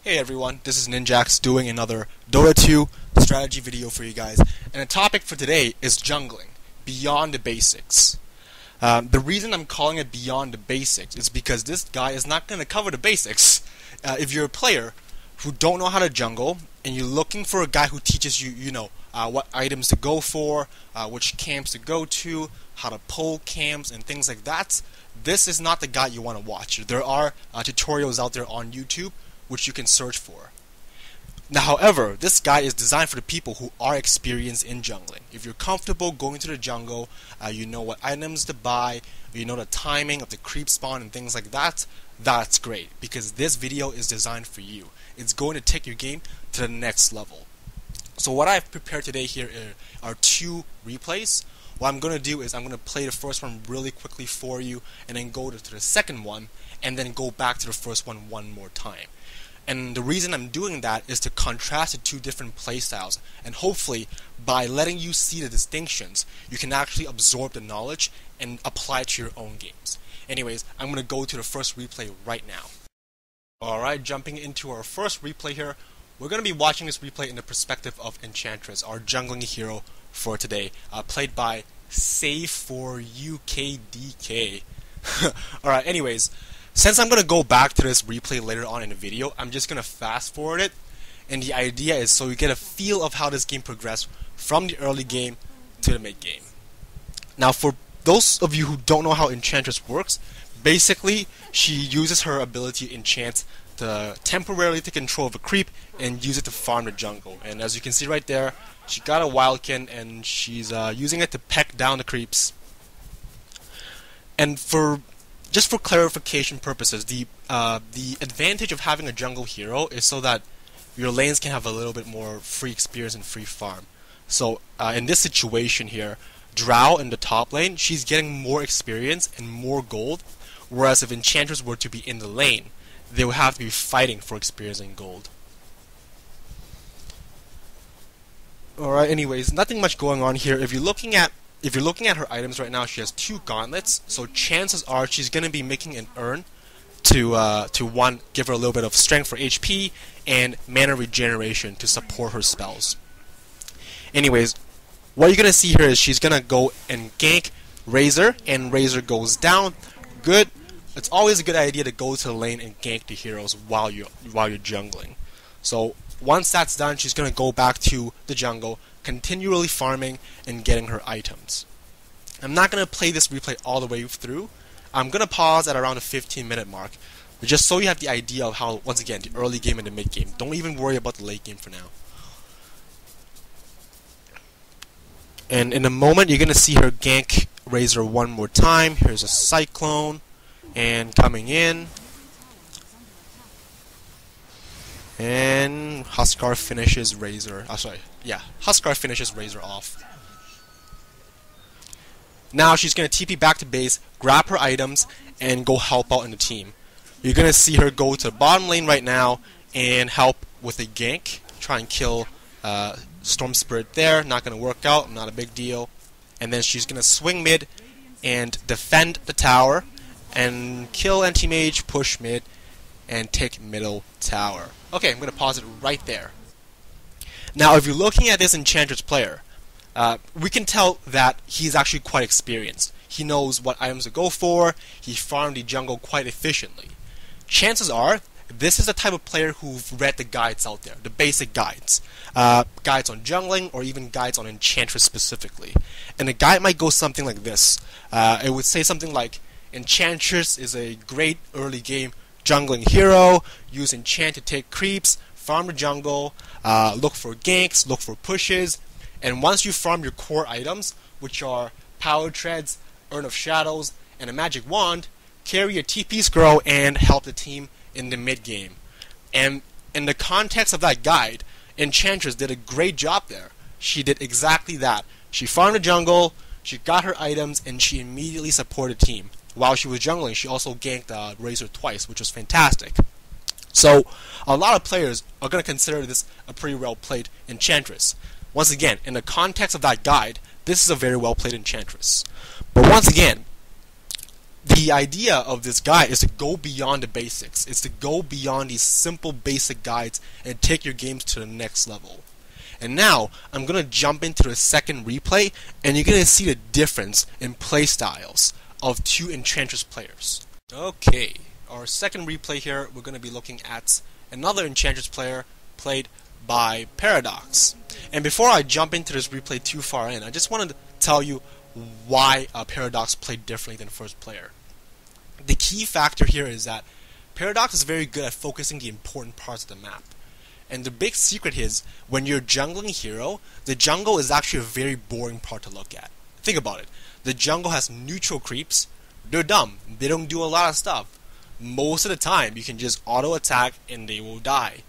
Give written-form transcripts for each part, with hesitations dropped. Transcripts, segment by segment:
Hey everyone, this is NinjaX doing another Dota 2 strategy video for you guys. And the topic for today is jungling, beyond the basics. The reason I'm calling it beyond the basics is because this guy is not going to cover the basics. If you're a player who don't know how to jungle, and you're looking for a guy who teaches you, what items to go for, which camps to go to, how to pull camps, and things like that, this is not the guy you want to watch. There are tutorials out there on YouTube which you can search for. Now, however, this guide is designed for the people who are experienced in jungling. If you're comfortable going to the jungle, you know what items to buy, you know the timing of the creep spawn and things like that, that's great, because this video is designed for you. It's going to take your game to the next level. So what I've prepared today here are two replays. What I'm going to do is I'm going to play the first one really quickly for you, and then go to the second one, and then go back to the first one more time. And the reason I'm doing that is to contrast the two different playstyles, and hopefully by letting you see the distinctions, you can actually absorb the knowledge and apply it to your own games. Anyways, I'm going to go to the first replay right now. Alright, jumping into our first replay here, we're going to be watching this replay in the perspective of Enchantress, our jungling hero for today, played by Save for UKDK. Alright, anyways, since I'm going to go back to this replay later on in the video, I'm just going to fast forward it, and the idea is so you get a feel of how this game progressed from the early game to the mid game. Now, for those of you who don't know how Enchantress works, basically she uses her ability to enchant to temporarily take control of a creep and use it to farm the jungle. And as you can see right there, she got a wildkin and she's using it to peck down the creeps. And just for clarification purposes, the advantage of having a jungle hero is so that your lanes can have a little bit more free experience and free farm. So in this situation here, Drow in the top lane, she's getting more experience and more gold, whereas if Enchantress were to be in the lane, they would have to be fighting for experience and gold. Alright, anyways, nothing much going on here. If you're looking at her items right now, she has 2 gauntlets, so chances are she's going to be making an urn to one, give her a little bit of strength for HP and mana regeneration to support her spells. Anyways, what you're going to see here is she's going to go and gank Razor, and Razor goes down. Good. It's always a good idea to go to the lane and gank the heroes while you're jungling. So once that's done, she's going to go back to the jungle, continually farming and getting her items. I'm not going to play this replay all the way through. I'm going to pause at around the 15-minute mark, but just so you have the idea of how, once again, the early game and the mid game. Don't even worry about the late game for now. And in a moment, you're going to see her gank Razor one more time. Here's a Cyclone, and coming in. And Huskar finishes Razor. Huskar finishes Razor off. Now she's going to TP back to base, grab her items, and go help out in the team. You're going to see her go to the bottom lane right now and help with a gank. Try and kill Storm Spirit there. Not going to work out. Not a big deal. And then she's going to swing mid and defend the tower and kill anti-mage, push mid, and take middle tower. Okay, I'm going to pause it right there. Now, if you're looking at this Enchantress player, we can tell that he's actually quite experienced. He knows what items to go for. He farmed the jungle quite efficiently. Chances are, this is the type of player who've read the guides out there, the basic guides. Guides on jungling, or even guides on Enchantress specifically. And the guide might go something like this. It would say something like, Enchantress is a great early game jungling hero, use enchant to take creeps, farm the jungle, look for ganks, look for pushes, and once you farm your core items, which are Power Treads, Urn of Shadows, and a Magic Wand, carry a TP Scroll and help the team in the mid game. And in the context of that guide, Enchantress did a great job there. She did exactly that. She farmed the jungle, she got her items, and she immediately supported the team. While she was jungling, she also ganked Razor twice, which was fantastic. So, a lot of players are going to consider this a pretty well-played Enchantress. Once again, in the context of that guide, this is a very well-played Enchantress. But once again, The idea of this guide is to go beyond the basics. It's to go beyond these simple basic guides and take your games to the next level. And now, I'm going to jump into the second replay, and you're going to see the difference in play styles of two Enchantress players. Okay, our second replay here, we're going to be looking at another Enchantress player played by Paradox. And before I jump into this replay too far in, I just wanted to tell you why Paradox played differently than first player. The key factor here is that Paradox is very good at focusing the important parts of the map. And the big secret is, when you're jungling hero, the jungle is actually a very boring part to look at. Think about it. The jungle has neutral creeps. They're dumb. They don't do a lot of stuff. Most of the time, you can just auto attack and they will die.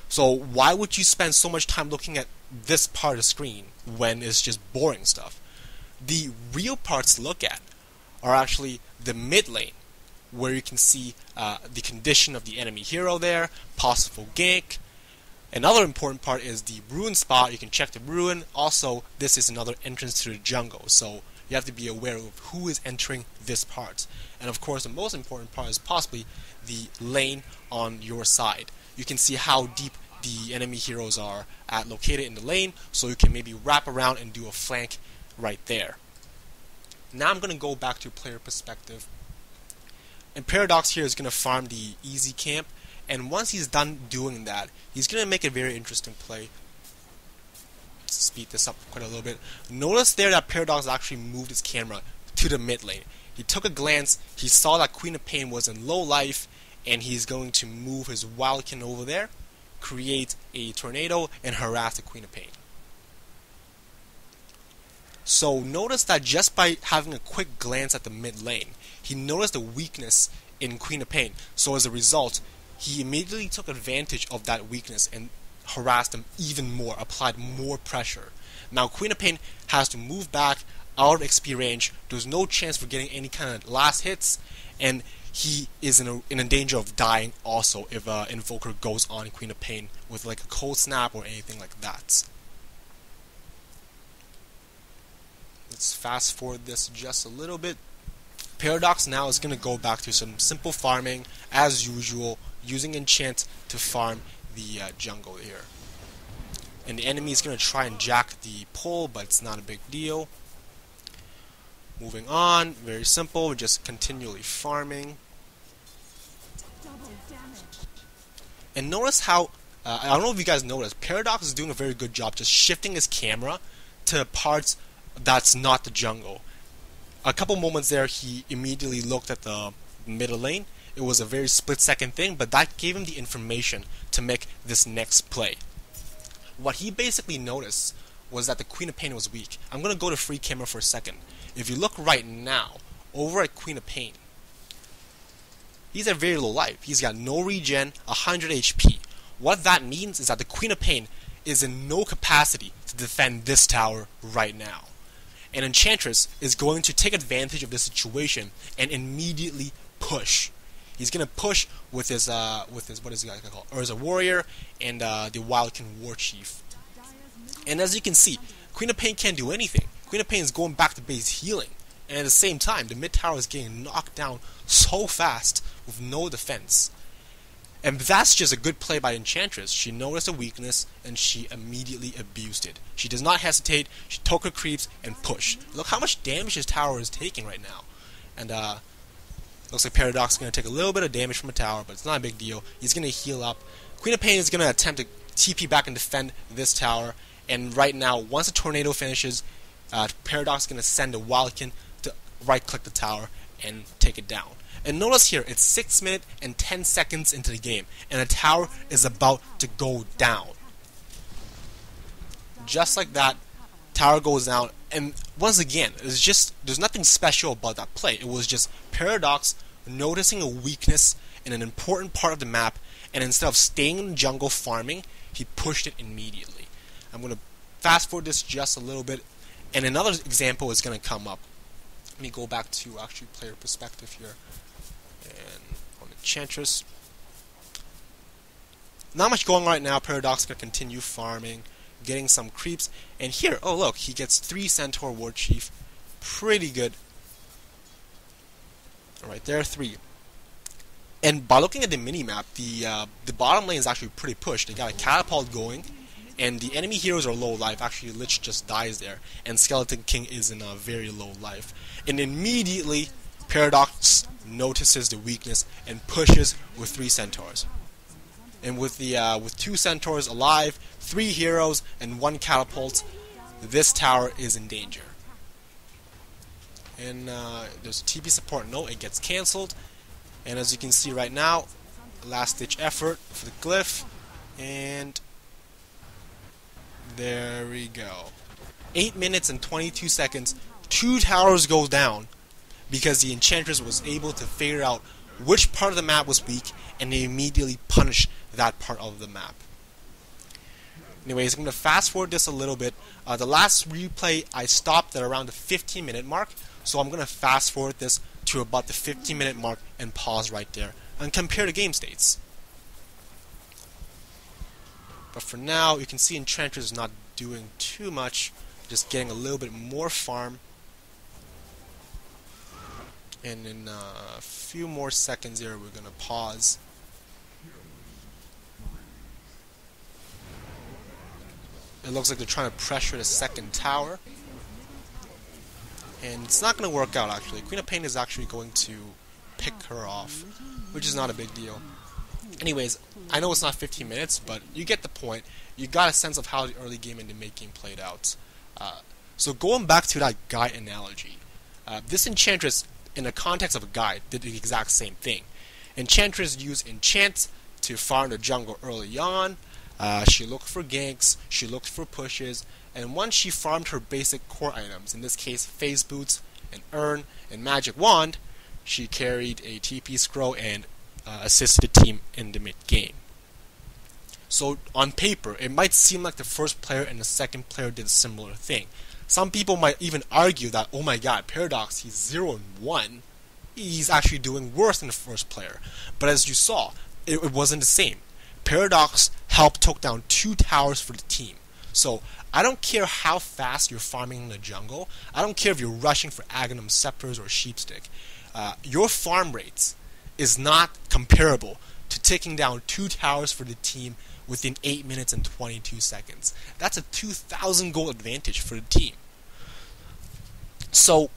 So why would you spend so much time looking at this part of the screen when it's just boring stuff? The real parts to look at are actually the mid lane, where you can see the condition of the enemy hero there, possible gank. Another important part is the ruin spot. You can check the ruin. Also, this is another entrance to the jungle, so you have to be aware of who is entering this part. And of course, the most important part is possibly the lane on your side. You can see how deep the enemy heroes are located in the lane, so you can maybe wrap around and do a flank right there. Now I'm going to go back to player perspective. And Paradox here is going to farm the easy camp, and once he's done doing that, he's going to make a very interesting play. Let's speed this up quite a little bit. Notice there that Paradox actually moved his camera to the mid lane. He took a glance, he saw that Queen of Pain was in low life, and he's going to move his Wildkin over there, create a tornado, and harass the Queen of Pain. So notice that just by having a quick glance at the mid lane, he noticed a weakness in Queen of Pain. So as a result, he immediately took advantage of that weakness and harassed him even more, applied more pressure. Now Queen of Pain has to move back out of XP range. There's no chance for getting any kind of last hits, and he is in a danger of dying also if Invoker goes on Queen of Pain with like a cold snap or anything like that. Let's fast forward this just a little bit. Paradox now is going to go back to some simple farming as usual, using enchant to farm the jungle here. And the enemy is going to try and jack the pull, but it's not a big deal. Moving on, very simple, we're just continually farming. And notice how, I don't know if you guys noticed, Paradox is doing a very good job just shifting his camera to parts that's not the jungle. A couple moments there, he immediately looked at the middle lane. It was a very split-second thing, but that gave him the information to make this next play. What he basically noticed was that the Queen of Pain was weak. I'm going to go to free camera for a second. If you look right now, over at Queen of Pain, he's at very low life. He's got no regen, 100 HP. What that means is that the Queen of Pain is in no capacity to defend this tower right now. And Enchantress is going to take advantage of this situation and immediately push. He's going to push with his what is he gonna call? Urza Warrior and the Wildkin War Chief. And as you can see, Queen of Pain can't do anything. Queen of Pain is going back to base healing, and at the same time, the mid tower is getting knocked down so fast with no defense. And that's just a good play by Enchantress. She noticed a weakness, and she immediately abused it. She does not hesitate, she took her creeps, and pushed. Look how much damage his tower is taking right now. And looks like Paradox is going to take a little bit of damage from a tower, but it's not a big deal. He's going to heal up. Queen of Pain is going to attempt to TP back and defend this tower. And right now, once the tornado finishes, Paradox is going to send a Wildkin to right-click the tower and take it down. And notice here, it's 6 minutes and 10 seconds into the game, and the tower is about to go down. Just like that, tower goes down, and once again, there's nothing special about that play. It was just Paradox noticing a weakness in an important part of the map, and instead of staying in the jungle farming, he pushed it immediately. I'm going to fast forward this just a little bit, and another example is going to come up. Let me go back to actually player perspective here. And on Enchantress, not much going right now. Paradox can continue farming, getting some creeps, and here, oh look, he gets 3 Centaur War Chief, pretty good. Right there, 3. And by looking at the mini-map, the bottom lane is actually pretty pushed. They got a catapult going, and the enemy heroes are low life. Actually, Lich just dies there, and Skeleton King is in a very low life. And immediately, Paradox notices the weakness and pushes with 3 centaurs. And with 2 centaurs alive, 3 heroes, and 1 catapult, this tower is in danger. And there's a TP support. No, it gets cancelled. And as you can see right now, last ditch effort for the glyph, and there we go. 8 minutes and 22 seconds, 2 towers go down because the Enchantress was able to figure out which part of the map was weak, and they immediately punished that part of the map. Anyways, I'm going to fast forward this a little bit. The last replay I stopped at around the 15-minute mark, so I'm going to fast forward this to about the 15-minute mark and pause right there and compare the game states. But for now, you can see Enchantress is not doing too much, just getting a little bit more farm. And in a few more seconds here, we're going to pause. It looks like they're trying to pressure the second tower. And it's not going to work out, actually. Queen of Pain is actually going to pick her off, which is not a big deal. Anyways, I know it's not 15 minutes, but you get the point. You got a sense of how the early game and the mid game played out. So going back to that guide analogy, this Enchantress, in the context of a guide, did the exact same thing. Enchantress used enchant to farm the jungle early on. She looked for ganks, she looked for pushes, and once she farmed her basic core items, in this case phase boots, an urn, and magic wand, she carried a TP scroll and assisted the team in the mid game. So on paper, it might seem like the first player and the second player did a similar thing. Some people might even argue that, oh my god, Paradox, he's 0 and 1. He's actually doing worse than the first player. But as you saw, it wasn't the same. Paradox helped take down 2 towers for the team. So I don't care how fast you're farming in the jungle. I don't care if you're rushing for Aghanim Scepters or Sheepstick. Your farm rates is not comparable to taking down 2 towers for the team within 8 minutes and 22 seconds. That's a 2,000 gold advantage for the team. So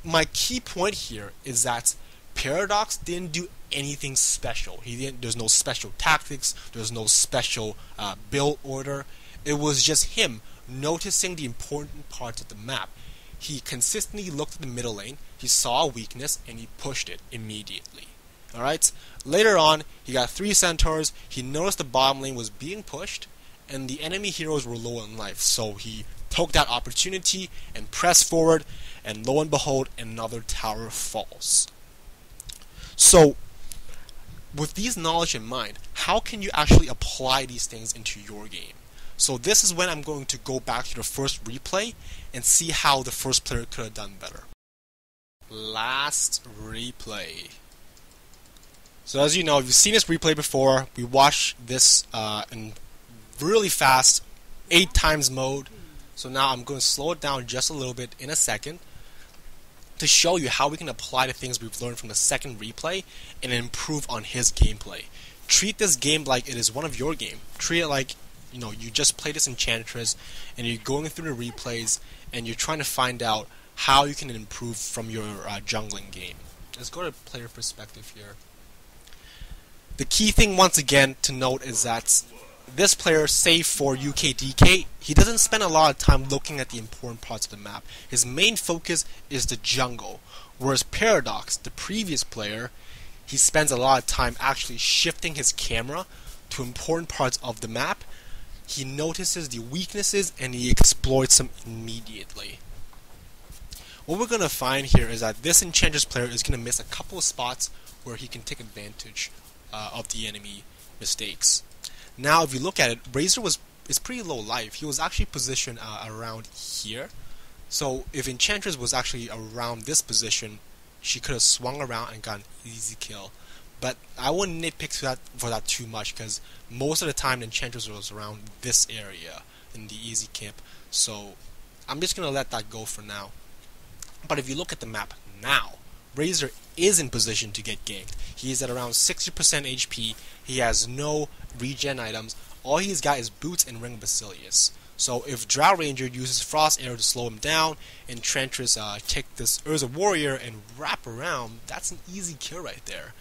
my key point here is that Paradox didn't do anything special. There's no special tactics. There's no special build order. It was just him noticing the important parts of the map. He consistently looked at the middle lane. He saw a weakness and he pushed it immediately. Alright? Later on, he got 3 centaurs. He noticed the bottom lane was being pushed and the enemy heroes were low on life. So he took that opportunity and pressed forward, and lo and behold, another tower falls. So, with these knowledge in mind, how can you actually apply these things into your game? So this is when I'm going to go back to the first replay and see how the first player could have done better. Last replay. So as you know, if you've seen this replay before, we watched this in really fast 8 times mode. So now I'm going to slow it down just a little bit in a second to show you how we can apply the things we've learned from the second replay and improve on his gameplay. Treat this game like it is one of your game. Treat it like, you know, you just played this Enchantress and you're going through the replays and you're trying to find out how you can improve from your jungling game. Let's go to player perspective here. The key thing once again to note is that this player, save for UKDK, he doesn't spend a lot of time looking at the important parts of the map. His main focus is the jungle, whereas Paradox, the previous player, he spends a lot of time actually shifting his camera to important parts of the map. He notices the weaknesses and he exploits them immediately. What we're going to find here is that this Enchantress player is going to miss a couple of spots where he can take advantage of the enemy mistakes. Now, if you look at it, Razor is pretty low life. He was actually positioned around here. So if Enchantress was actually around this position, she could have swung around and got an easy kill. But I wouldn't nitpick for that too much, because most of the time the Enchantress was around this area in the easy camp. So I'm just going to let that go for now. But if you look at the map now, Razor is in position to get ganked. He is at around 60% HP. He has no regen items. All he's got is boots and Ring Basilius. So if Drow Ranger uses Frost Arrow to slow him down, and Enchantress take this Urza Warrior and wrap around, that's an easy kill right there.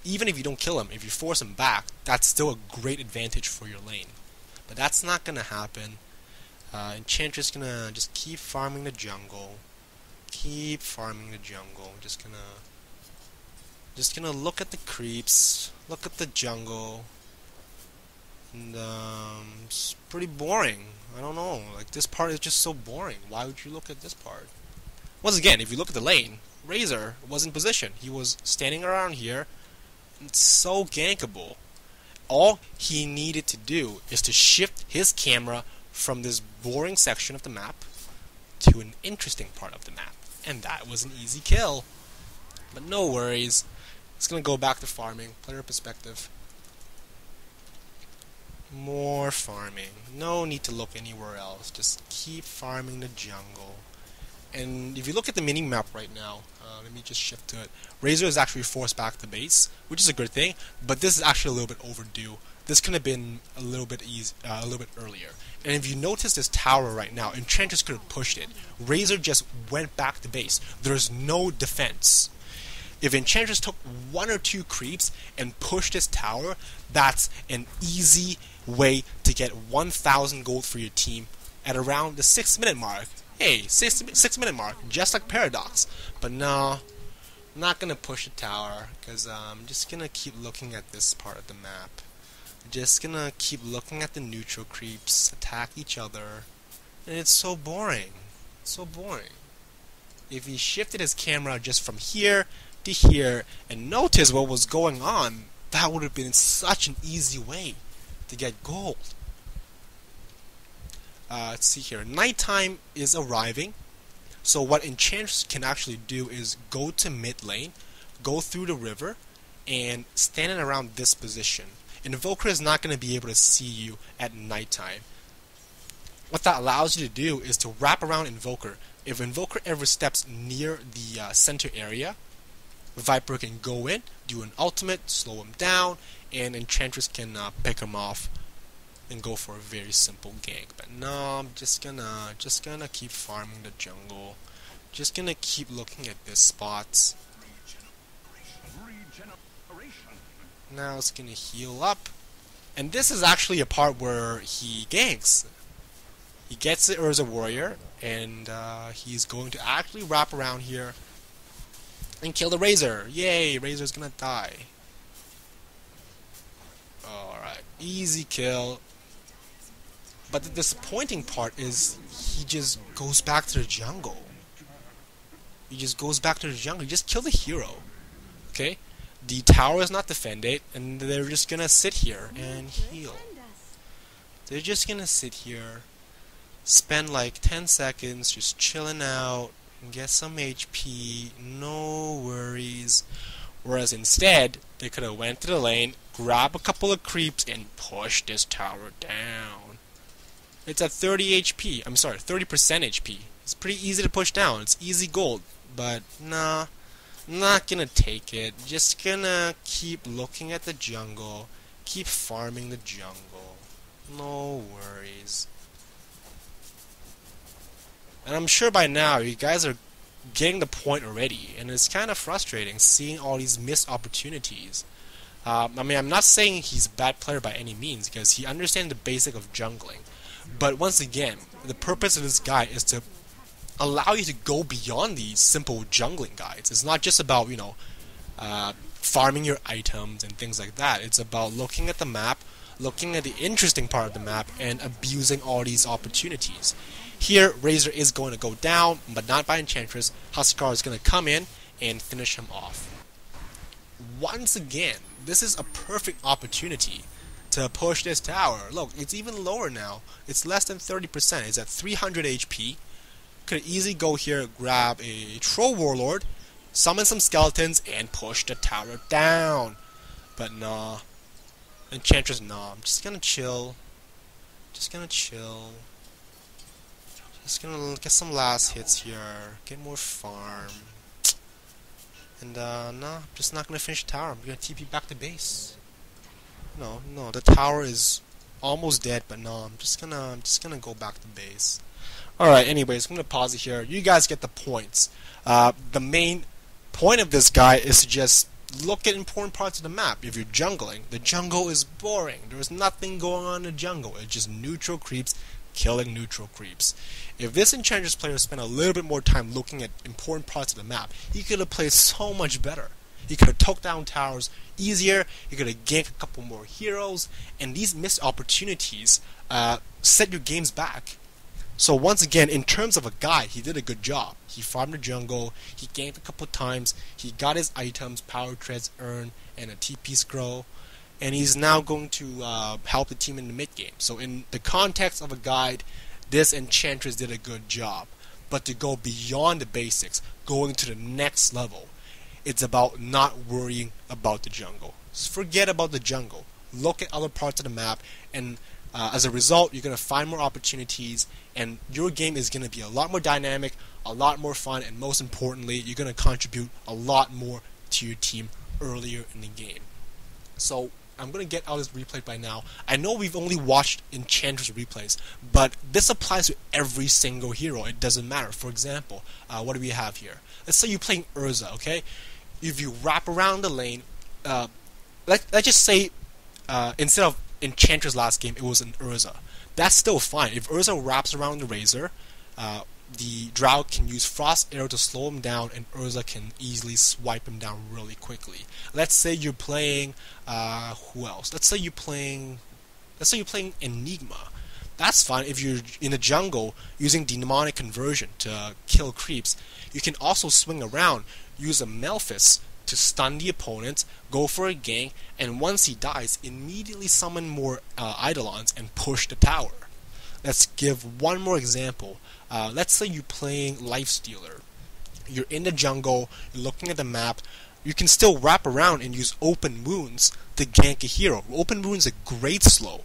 Even if you don't kill him, if you force him back, that's still a great advantage for your lane. But that's not gonna happen. Enchantress gonna just keep farming the jungle. Keep farming the jungle. Just gonna look at the creeps, look at the jungle. And it's pretty boring. I don't know, like this part is just so boring. Why would you look at this part? Once again, if you look at the lane, Razor was in position. He was standing around here. It's so gankable. All he needed to do is to shift his camera from this boring section of the map to an interesting part of the map. And that was an easy kill. But no worries. It's gonna go back to farming. Player perspective. More farming. No need to look anywhere else. Just keep farming the jungle. And if you look at the mini-map right now, let me just shift to it. Razor is actually forced back to base, which is a good thing, but this is actually a little bit overdue. This could have been a little bit earlier. And if you notice this tower right now, Enchantress could have pushed it. Razor just went back to base. There's no defense. If Enchantress took 1 or 2 creeps and pushed this tower, that's an easy way to get 1,000 gold for your team at around the 6-minute mark. Hey, 6-minute mark, just like Paradox. But no, I'm not gonna push the tower, because I'm just gonna keep looking at this part of the map. Just gonna keep looking at the neutral creeps attack each other, and it's so boring. So boring. If he shifted his camera just from here to here and noticed what was going on, that would have been such an easy way to get gold. Let's see here. Nighttime is arriving. So what Enchantress can actually do is go to mid lane, go through the river, and stand around this position. Invoker is not going to be able to see you at nighttime. What that allows you to do is to wrap around Invoker. If Invoker ever steps near the center area, Viper can go in, do an ultimate, slow him down, and Enchantress can pick him off and go for a very simple gank. But no, I'm just gonna keep farming the jungle. Just gonna keep looking at these spots. Now it's gonna heal up. And this is actually a part where he ganks. He gets it as a warrior, and he's going to actually wrap around here and kill the Razor. Yay, Razor's gonna die. Alright, easy kill. But the disappointing part is he just goes back to the jungle. He just goes back to the jungle. He just kill the hero. Okay? The tower is not defended, and they're just gonna sit here and heal. They're just gonna sit here, spend like 10 seconds just chilling out, and get some HP, no worries. Whereas instead, they could have went to the lane, grab a couple of creeps, and push this tower down. It's at 30 HP. I'm sorry, 30% HP. It's pretty easy to push down. It's easy gold. But nah, not gonna take it. Just gonna keep looking at the jungle. Keep farming the jungle. No worries. And I'm sure by now you guys are getting the point already. And it's kind of frustrating seeing all these missed opportunities. I mean, I'm not saying he's a bad player by any means, because he understands the basic of jungling. But once again, the purpose of this guide is to allow you to go beyond these simple jungling guides. It's not just about, you know, farming your items and things like that. It's about looking at the map, looking at the interesting part of the map, and abusing all these opportunities. Here, Razor is going to go down, but not by Enchantress. Huskar is going to come in and finish him off. Once again, this is a perfect opportunity to push this tower. Look, it's even lower now. It's less than 30%. It's at 300 HP. Could easily go here, grab a Troll Warlord, summon some skeletons, and push the tower down. But nah. Enchantress, nah. I'm just gonna chill. Just gonna chill. Just gonna get some last hits here. Get more farm. And no, I'm just not gonna finish the tower. I'm gonna TP back to base. No, the tower is almost dead, but no, I'm just gonna go back to base. Alright, anyways, I'm gonna pause it here. You guys get the points. The main point of this guy is to just look at important parts of the map. If you're jungling, the jungle is boring. There's nothing going on in the jungle. It's just neutral creeps killing neutral creeps. If this Enchantress player spent a little bit more time looking at important parts of the map, he could have played so much better. He could have took down towers easier, he could have ganked a couple more heroes, and these missed opportunities set your games back. So once again, in terms of a guy, he did a good job. He farmed the jungle, he ganked a couple times, he got his items, power treads, earn, and a TP scroll, and he's now going to help the team in the mid game. So in the context of a guide, this Enchantress did a good job. But to go beyond the basics, going to the next level, it's about not worrying about the jungle. Just forget about the jungle. Look at other parts of the map, and as a result, you're going to find more opportunities, and your game is going to be a lot more dynamic, a lot more fun, and most importantly, you're going to contribute a lot more to your team earlier in the game. So I'm going to get out this replay by now. I know we've only watched Enchantress replays, but this applies to every single hero. It doesn't matter. For example, what do we have here? Let's say you're playing Urza, okay? If you wrap around the lane, let's just say instead of Enchantress last game, it was an Urza. That's still fine. If Urza wraps around the Razor, the Drow can use Frost Arrow to slow him down, and Urza can easily swipe him down really quickly. Let's say you're playing who else? Let's say you're playing Enigma. That's fine. If you're in the jungle using Demonic Conversion to kill creeps, you can also swing around, use a Melphis to stun the opponent, go for a gank, and once he dies, immediately summon more Eidolons and push the tower. Let's give one more example. Let's say you're playing Lifestealer. You're in the jungle, you're looking at the map, you can still wrap around and use Open Wounds to gank a hero. Open Wounds is a great slow.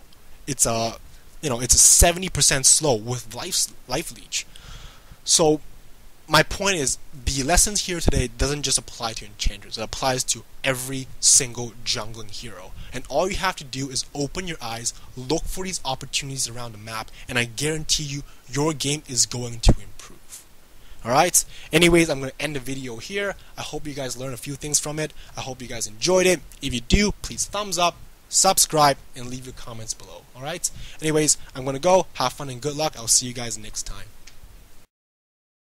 It's a 70% slow with life leech. So my point is, the lessons here today doesn't just apply to Enchanters. It applies to every single jungling hero. And all you have to do is open your eyes, look for these opportunities around the map, and I guarantee you, your game is going to improve. Alright? Anyways, I'm going to end the video here. I hope you guys learned a few things from it. I hope you guys enjoyed it. If you do, please thumbs up, subscribe, and leave your comments below. Alright? Anyways, I'm going to go. Have fun and good luck. I'll see you guys next time.